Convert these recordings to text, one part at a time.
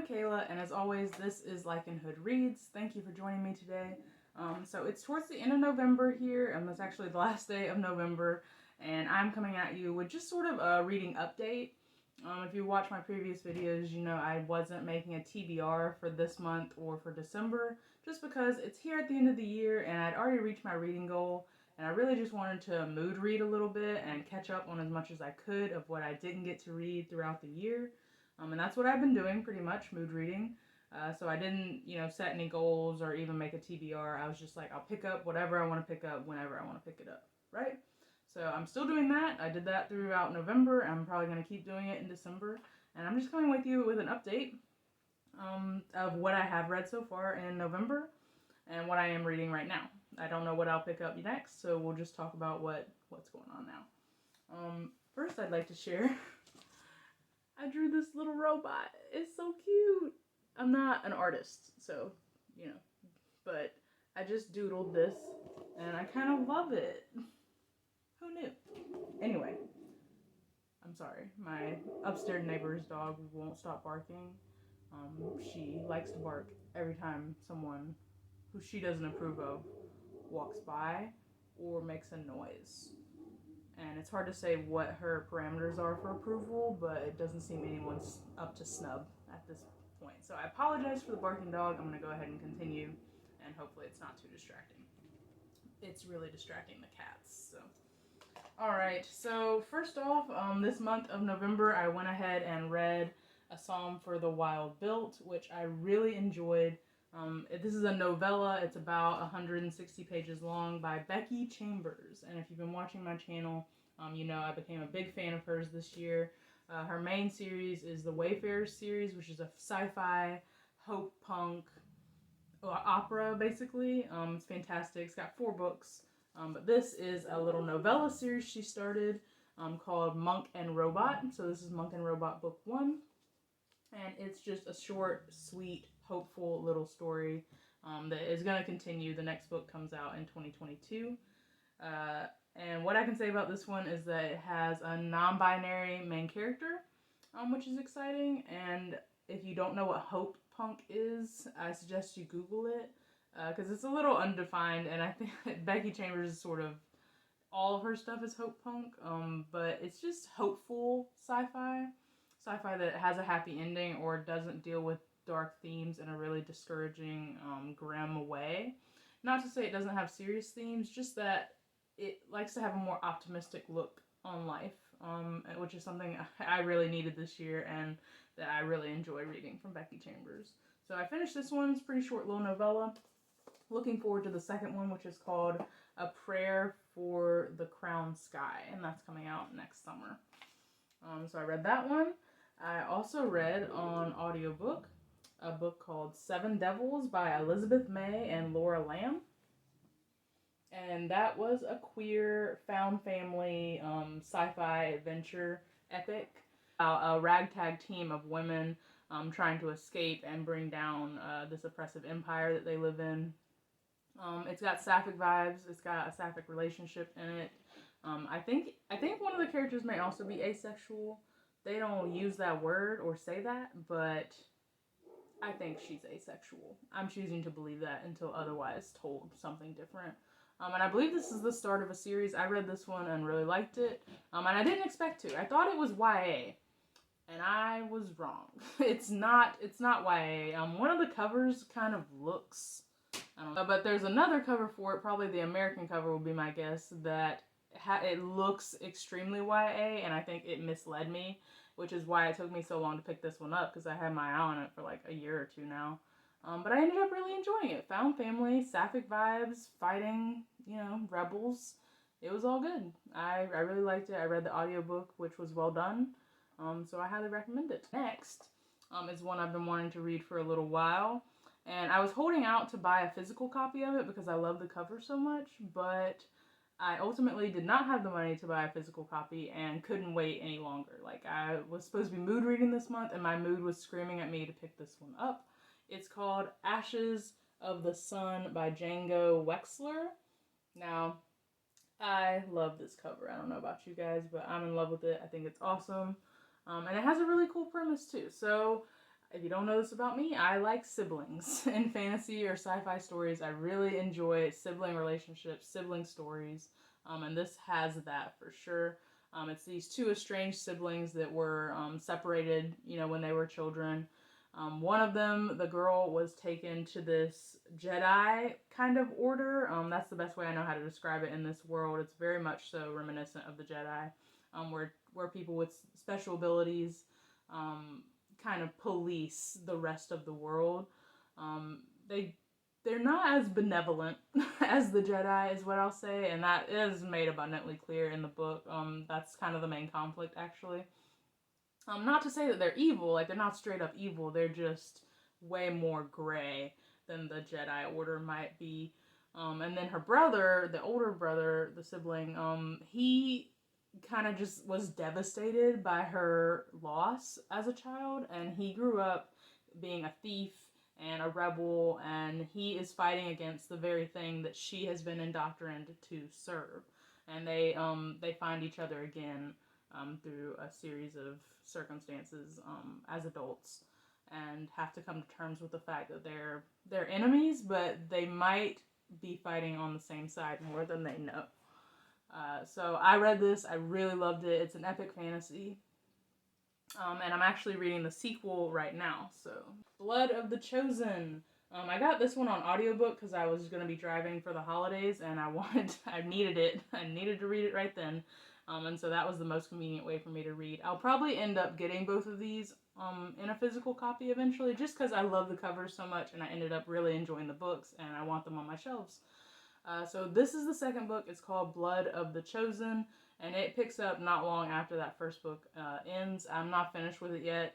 Michaela, and as always, this is LycanhoodReads. Thank you for joining me today. So it's towards the end of November here, and it's actually the last day of November, and I'm coming at you with just sort of a reading update. If you watch my previous videos, you know I wasn't making a TBR for this month or for December, just because it's here at the end of the year, and I'd already reached my reading goal, and I really just wanted to mood read a little bit and catch up on as much as I could of what I didn't get to read throughout the year. And that's what I've been doing pretty much, mood reading. So I didn't, set any goals or even make a TBR. I was just like, I'll pick up whatever I want to pick up whenever I want to pick it up, right? So I'm still doing that. I did that throughout November. I'm probably going to keep doing it in December. And I'm just coming with you with an update of what I have read so far in November and what I am reading right now. I don't know what I'll pick up next, so we'll just talk about what's going on now. First, I'd like to share I drew this little robot. It's so cute. I'm not an artist, so, but I just doodled this, and I kind of love it. Who knew? Anyway, I'm sorry. My upstairs neighbor's dog won't stop barking. She likes to bark every time someone who she doesn't approve of walks by or makes a noise. And it's hard to say what her parameters are for approval, but it doesn't seem anyone's up to snub at this point. So I apologize for the barking dog. I'm going to go ahead and continue, and hopefully it's not too distracting. It's really distracting the cats. So, alright, so first off, this month of November, I went ahead and read A Psalm for the Wild Built, which I really enjoyed. This is a novella. It's about 160 pages long by Becky Chambers. And if you've been watching my channel, you know I became a big fan of hers this year. Her main series is the Wayfarers series, which is a sci-fi, hope punk opera, basically. It's fantastic. It's got 4 books. But this is a little novella series she started called Monk and Robot. So this is Monk and Robot Book 1. And it's just a short, sweet, hopeful little story that is going to continue. The next book comes out in 2022. And what I can say about this one is that it has a non-binary main character, which is exciting. And if you don't know what hope punk is, I suggest you Google it, because it's a little undefined. And I think Becky Chambers is sort of, all of her stuff is hope punk, but it's just hopeful sci-fi. Sci-fi that has a happy ending or doesn't deal with dark themes in a really discouraging, grim way. Not to say it doesn't have serious themes, just that it likes to have a more optimistic look on life, which is something I really needed this year and that I really enjoy reading from Becky Chambers. So I finished this one. It's a pretty short little novella. Looking forward to the second one, which is called A Prayer for the Crown Sky, and that's coming out next summer. So I read that one. I also read on audiobook a book called Seven Devils by Elizabeth May and Laura Lamb. And that was a queer found family sci-fi adventure epic about a ragtag team of women trying to escape and bring down this oppressive empire that they live in. It's got sapphic vibes. It's got a sapphic relationship in it. I think one of the characters may also be asexual. They don't use that word or say that, but I think she's asexual. I'm choosing to believe that until otherwise told something different. And I believe this is the start of a series. I read this one and really liked it. And I didn't expect to. I thought it was YA. And I was wrong. It's not YA. One of the covers kind of looks, I don't know, but there's another cover for it, probably the American cover would be my guess, that it looks extremely YA, and I think it misled me, which is why it took me so long to pick this one up, because I had my eye on it for like a year or two now. But I ended up really enjoying it. Found family, sapphic vibes, fighting, rebels. It was all good. I really liked it. I read the audiobook, which was well done, so I highly recommend it. Next is one I've been wanting to read for a little while, and I was holding out to buy a physical copy of it because I love the cover so much, but I ultimately did not have the money to buy a physical copy and couldn't wait any longer. Like, I was supposed to be mood reading this month, and my mood was screaming at me to pick this one up. It's called Ashes of the Sun by Django Wexler. Now, I love this cover. I don't know about you guys, but I'm in love with it. I think it's awesome. And it has a really cool premise, too. So, If you don't know this about me, I like siblings. In fantasy or sci-fi stories, I really enjoy sibling relationships, sibling stories, and this has that for sure. It's these two estranged siblings that were separated, when they were children. One of them, the girl, was taken to this Jedi kind of order. That's the best way I know how to describe it in this world. It's very much so reminiscent of the Jedi, where people with special abilities kind of police the rest of the world. Um, they they're not as benevolent as the Jedi, is what I'll say, and that is made abundantly clear in the book. That's kind of the main conflict, actually. Not to say that they're evil, like they're not straight up evil. They're just way more gray than the Jedi Order might be. And then her brother, the older brother, the sibling, he kind of just was devastated by her loss as a child, and he grew up being a thief and a rebel, and he is fighting against the very thing that she has been indoctrinated to serve. And they find each other again through a series of circumstances as adults, and have to come to terms with the fact that they're enemies, but they might be fighting on the same side more than they know. So I read this. I really loved it. It's an epic fantasy. And I'm actually reading the sequel right now. So, Blood of the Chosen. I got this one on audiobook because I was going to be driving for the holidays, and I needed it. I needed to read it right then. And so that was the most convenient way for me to read. I'll probably end up getting both of these in a physical copy eventually, just because I love the covers so much, and I ended up really enjoying the books, and I want them on my shelves. So this is the second book. It's called Blood of the Chosen, and it picks up not long after that first book ends. I'm not finished with it yet.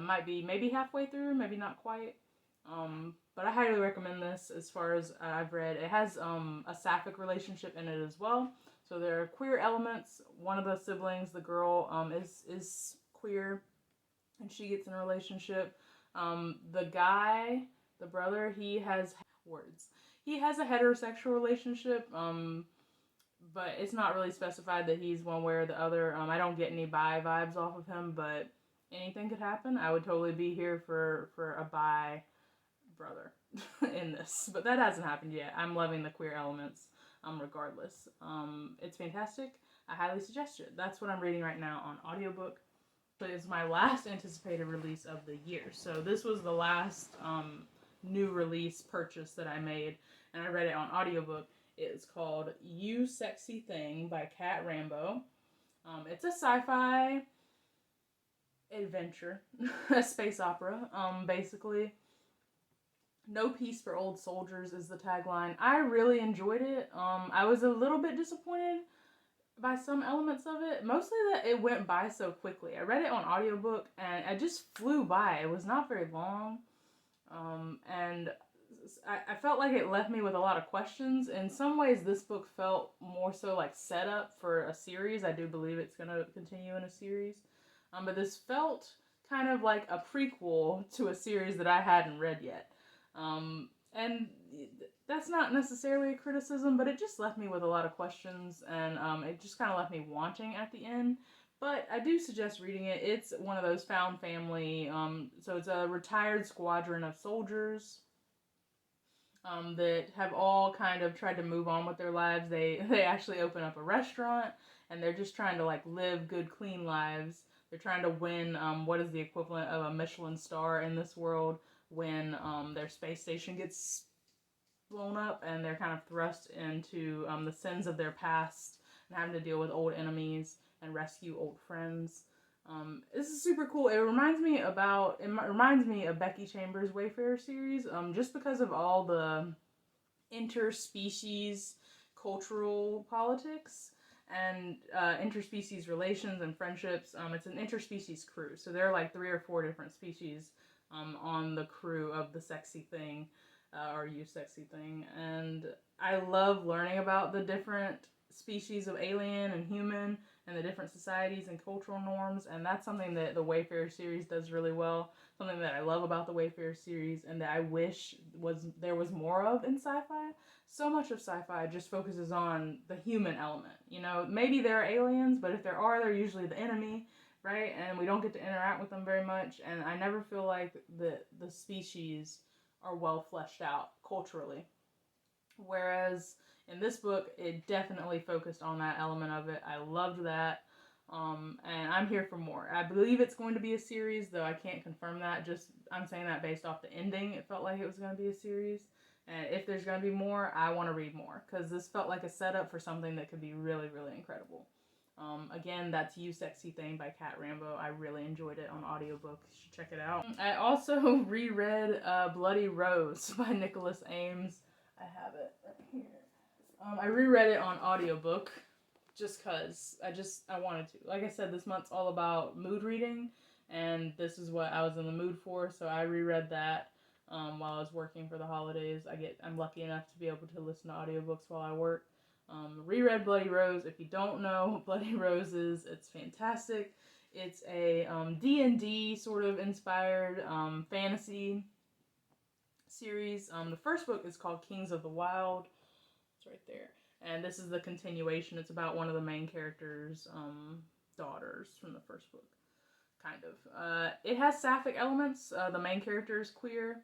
Might be maybe halfway through, maybe not quite. But I highly recommend this. As far as I've read, it has a sapphic relationship in it as well. So there are queer elements. One of the siblings, the girl, is queer, and she gets in a relationship. The guy, the brother, he has words. He has a heterosexual relationship, but it's not really specified that he's one way or the other. I don't get any bi vibes off of him, but anything could happen. I would totally be here for a bi brother in this, but that hasn't happened yet. I'm loving the queer elements regardless. It's fantastic. I highly suggest it. That's what I'm reading right now on audiobook. But it's my last anticipated release of the year. So this was the last new release purchase that I made, and I read it on audiobook. It's called You Sexy Thing by Rambo. It's a sci-fi adventure, a space opera, basically. No Peace for Old Soldiers is the tagline. I really enjoyed it. I was a little bit disappointed by some elements of it. Mostly that it went by so quickly. I read it on audiobook and it just flew by. It was not very long. And I felt like it left me with a lot of questions. In some ways, this book felt more so like set up for a series. I do believe it's going to continue in a series. But this felt kind of like a prequel to a series that I hadn't read yet. And that's not necessarily a criticism, but it just left me with a lot of questions, and it just kind of left me wanting at the end. But I do suggest reading it. It's one of those found family, so it's a retired squadron of soldiers that have all kind of tried to move on with their lives. They actually open up a restaurant, and they're just trying to like live good, clean lives. They're trying to win what is the equivalent of a Michelin star in this world when their space station gets blown up, and they're kind of thrust into the sins of their past and having to deal with old enemies and rescue old friends. This is super cool. It reminds me of Becky Chambers' Wayfarer series, just because of all the interspecies cultural politics and interspecies relations and friendships. It's an interspecies crew, so there are like 3 or 4 different species on the crew of the Sexy Thing, or You Sexy Thing, and I love learning about the different species of alien and human and the different societies and cultural norms, and that's something that the Wayfarer series does really well, something that I love about the Wayfarer series and that I wish there was more of in sci-fi. So much of sci-fi just focuses on the human element. Maybe there are aliens, but if there are, they're usually the enemy. right? And we don't get to interact with them very much, and I never feel like the species are well fleshed out culturally. Whereas in this book, it definitely focused on that element of it. I loved that. And I'm here for more. I believe it's going to be a series, though I can't confirm that. Just I'm saying that based off the ending. It felt like it was going to be a series. And if there's going to be more, I want to read more. Because this felt like a setup for something that could be really, really incredible. Again, that's You Sexy Thing by Kat Rambo. I really enjoyed it on audiobook. You should check it out. I also reread Bloody Rose by Nicholas Ames. I have it right here. I reread it on audiobook just because I wanted to. Like I said, this month's all about mood reading, and this is what I was in the mood for, so I reread that while I was working for the holidays. I'm lucky enough to be able to listen to audiobooks while I work. Reread Bloody Rose. If you don't know what Bloody Rose is, it's fantastic. It's a D&D sort of inspired fantasy series. The first book is called Kings of the Wild. It's right there. And this is the continuation. It's about one of the main characters' daughters from the first book, kind of. It has sapphic elements. The main character is queer.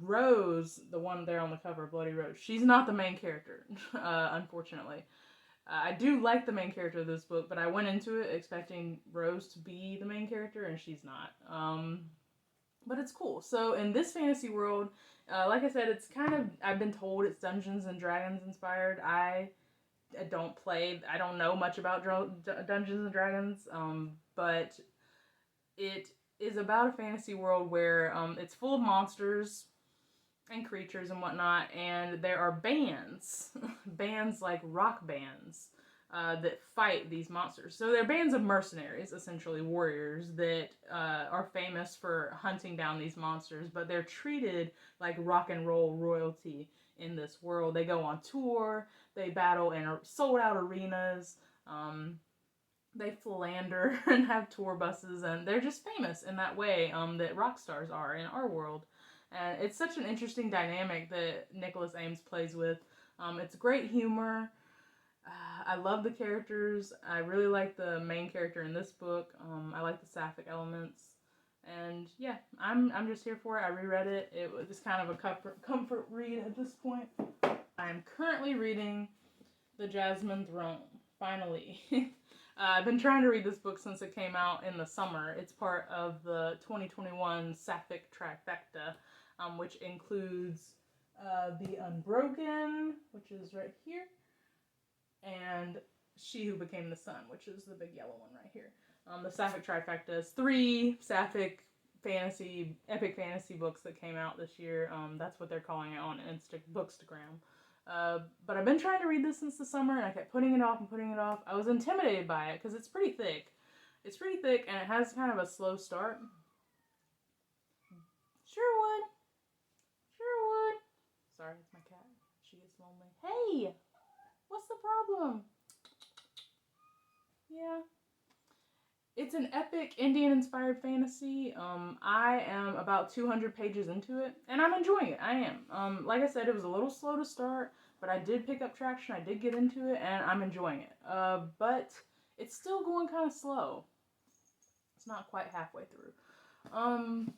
Rose, the one there on the cover, Bloody Rose, she's not the main character, unfortunately. I do like the main character of this book, but I went into it expecting Rose to be the main character, and she's not. But it's cool. So in this fantasy world, like I said, it's kind of, I've been told it's Dungeons and Dragons inspired. I don't know much about Dungeons and Dragons, but it is about a fantasy world where it's full of monsters and creatures and whatnot, and there are bands, bands like rock bands, that fight these monsters. So they're bands of mercenaries, essentially warriors, that are famous for hunting down these monsters, but they're treated like rock and roll royalty in this world. They go on tour, they battle in sold out arenas, they philander and have tour buses, and they're just famous in that way that rock stars are in our world. And it's such an interesting dynamic that Nicholas Ames plays with. It's great humor. I love the characters. I really like the main character in this book. I like the sapphic elements. And yeah, I'm just here for it. I reread it. It was kind of a comfort read at this point. I'm currently reading The Jasmine Throne, finally. I've been trying to read this book since it came out in the summer. It's part of the 2021 Sapphic Trifecta, which includes The Unbroken, which is right here, and She Who Became the Sun, which is the big yellow one right here. The Sapphic Trifecta is 3 Sapphic fantasy, epic fantasy books that came out this year. That's what they're calling it on Bookstagram. But I've been trying to read this since the summer, and I kept putting it off and putting it off. I was intimidated by it, because it's pretty thick. It's pretty thick, and it has kind of a slow start. Sure would. Sorry, it's my cat. She gets lonely. Hey! What's the problem? Yeah. It's an epic Indian-inspired fantasy. I am about 200 pages into it, and I'm enjoying it. I am. Like I said, it was a little slow to start, but I did pick up traction. I did get into it, and I'm enjoying it. But it's still going kind of slow. It's not quite halfway through. I'm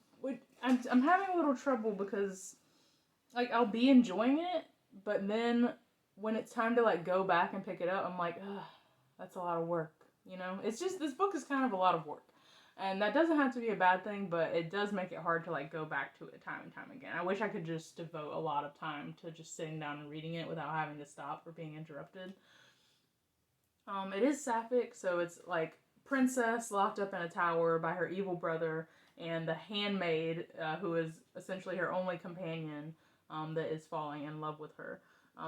having a little trouble because, like, I'll be enjoying it, but then when it's time to, like, go back and pick it up, I'm like, ugh, that's a lot of work. You know, it's just, this book is kind of a lot of work, and that doesn't have to be a bad thing, but it does make it hard to, like, go back to it time and time again. I wish I could just devote a lot of time to just sitting down and reading it without having to stop or being interrupted. It is sapphic, so it's, like, princess locked up in a tower by her evil brother, and the handmaid, who is essentially her only companion, that is falling in love with her.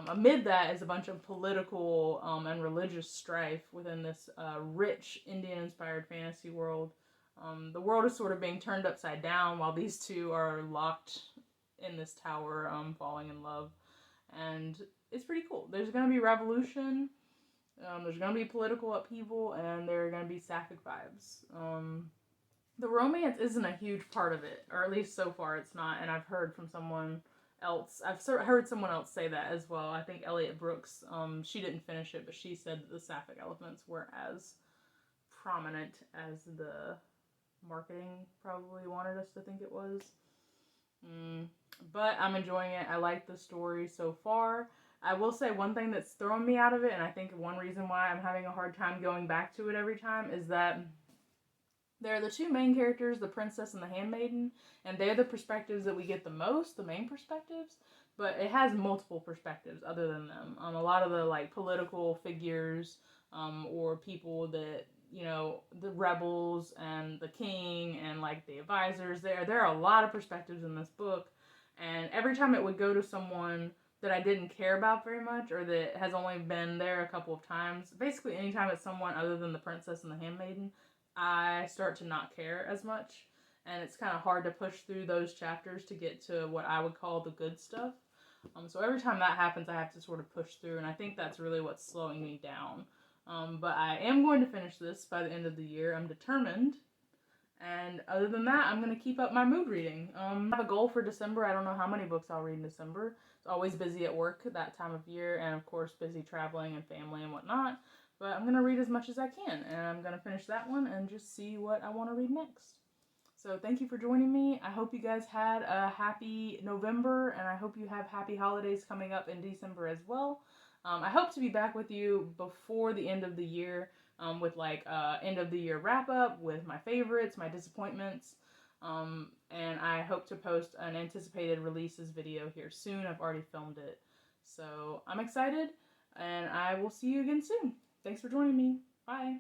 Amid that is a bunch of political and religious strife within this rich Indian-inspired fantasy world. The world is sort of being turned upside down while these two are locked in this tower, falling in love. And it's pretty cool. There's going to be revolution, there's going to be political upheaval, and there are going to be sapphic vibes. The romance isn't a huge part of it, or at least so far it's not, and I've heard from someone else. I've heard someone else say that as well. I think Elliot Brooks, she didn't finish it, but she said that the sapphic elements weren't as prominent as the marketing probably wanted us to think it was. But I'm enjoying it. I like the story so far. I will say one thing that's thrown me out of it, and I think one reason why I'm having a hard time going back to it every time, is that there are the two main characters, the princess and the handmaiden, and they're the perspectives that we get the most, the main perspectives, but it has multiple perspectives other than them. A lot of the, like, political figures, or people that, you know, the rebels and the king and, like, the advisors, there are a lot of perspectives in this book, and every time it would go to someone that I didn't care about very much, or that has only been there a couple of times, basically anytime it's someone other than the princess and the handmaiden, I start to not care as much, and it's kind of hard to push through those chapters to get to what I would call the good stuff. So every time that happens, I have to sort of push through, and I think that's really what's slowing me down. But I am going to finish this by the end of the year. I'm determined. And other than that, I'm going to keep up my mood reading. I have a goal for December. I don't know how many books I'll read in December. It's always busy at work that time of year, and of course busy traveling and family and whatnot. But I'm going to read as much as I can, and I'm going to finish that one and just see what I want to read next. So thank you for joining me. I hope you guys had a happy November, and I hope you have happy holidays coming up in December as well. I hope to be back with you before the end of the year, with like end of the year wrap up with my favorites, my disappointments, and I hope to post an anticipated releases video here soon. I've already filmed it. So I'm excited, and I will see you again soon. Thanks for joining me. Bye.